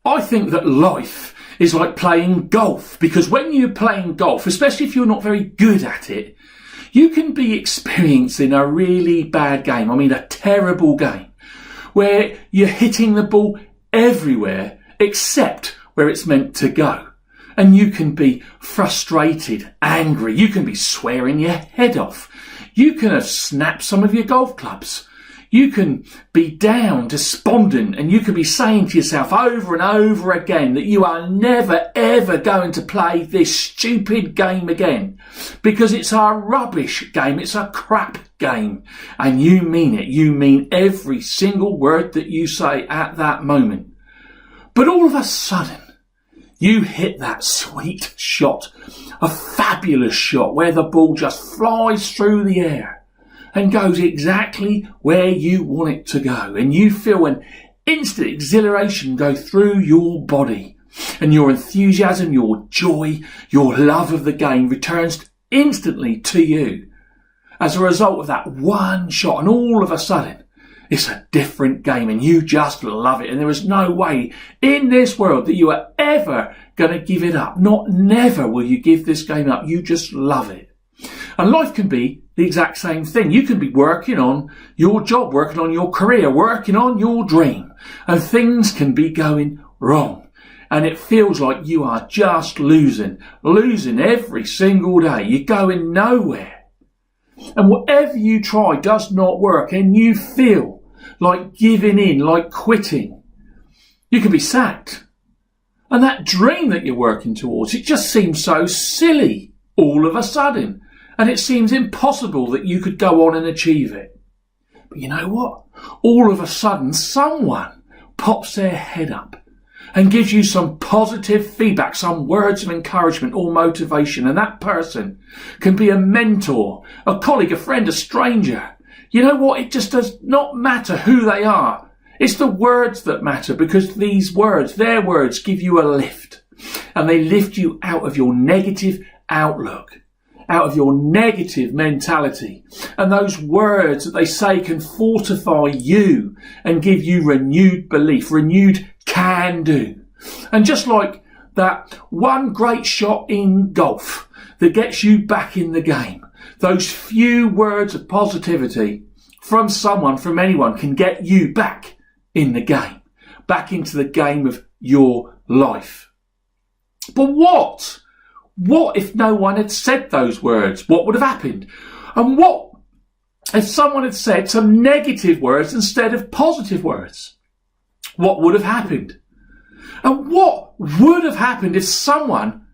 I think that life is like playing golf, because when you're playing golf, especially if you're not very good at it, you can be experiencing a really bad game. I mean, a terrible game where you're hitting the ball everywhere except where it's meant to go. And you can be frustrated, angry. You can be swearing your head off. You can have snapped some of your golf clubs. You can be down, despondent, and you can be saying to yourself over and over again that you are never ever going to play this stupid game again because it's a rubbish game, it's a crap game. And you mean it. You mean every single word that you say at that moment. But all of a sudden, you hit that sweet shot, a fabulous shot where the ball just flies through the air and goes exactly where you want it to go. And you feel an instant exhilaration go through your body. And your enthusiasm, your joy, your love of the game returns instantly to you as a result of that one shot. And all of a sudden, it's a different game and you just love it. And there is no way in this world that you are ever going to give it up. Not never will you give this game up. You just love it. And life can be the exact same thing. You can be working on your job, working on your career, working on your dream, and things can be going wrong. And it feels like you are just losing every single day. You're going nowhere. And whatever you try does not work, and you feel like giving in, like quitting. You can be sacked. And that dream that you're working towards, it just seems so silly all of a sudden. And it seems impossible that you could go on and achieve it. But you know what? All of a sudden, someone pops their head up and gives you some positive feedback, some words of encouragement or motivation. And that person can be a mentor, a colleague, a friend, a stranger. You know what? It just does not matter who they are. It's the words that matter, because these words, their words, give you a lift. And they lift you out of your negative outlook, out of your negative mentality. And those words that they say can fortify you and give you renewed belief, renewed can do. And just like that one great shot in golf that gets you back in the game, those few words of positivity from someone, from anyone, can get you back in the game, back into the game of your life. But what if no one had said those words? What would have happened? And what if someone had said some negative words instead of positive words? What would have happened? And what would have happened if someone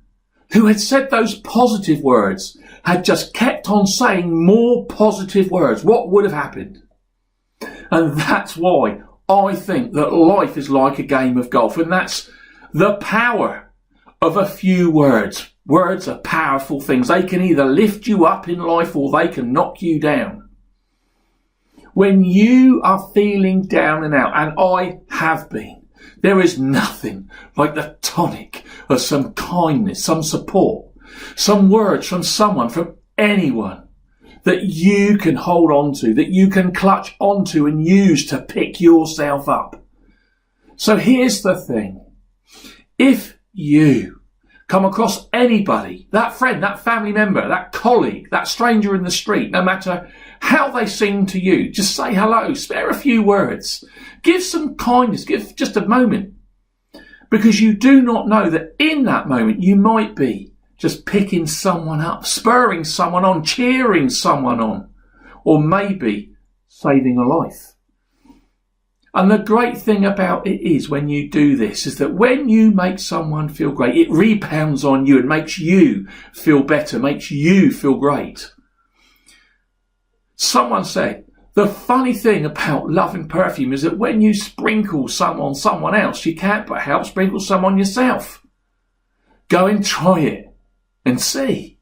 who had said those positive words had just kept on saying more positive words? What would have happened? And that's why I think that life is like a game of golf, and that's the power of a few words. Words are powerful things. They can either lift you up in life or they can knock you down. When you are feeling down and out, and I have been, there is nothing like the tonic of some kindness, some support, some words from someone, from anyone that you can hold on to, that you can clutch onto and use to pick yourself up. So here's the thing. If you come across anybody, that friend, that family member, that colleague, that stranger in the street, no matter how they seem to you, just say hello, spare a few words, give some kindness, give just a moment, because you do not know that in that moment you might be just picking someone up, spurring someone on, cheering someone on, or maybe saving a life. And the great thing about it is, when you do this, is that when you make someone feel great, it rebounds on you and makes you feel better, makes you feel great. Someone said, the funny thing about love and perfume is that when you sprinkle some on someone else, you can't but help sprinkle some on yourself. Go and try it and see.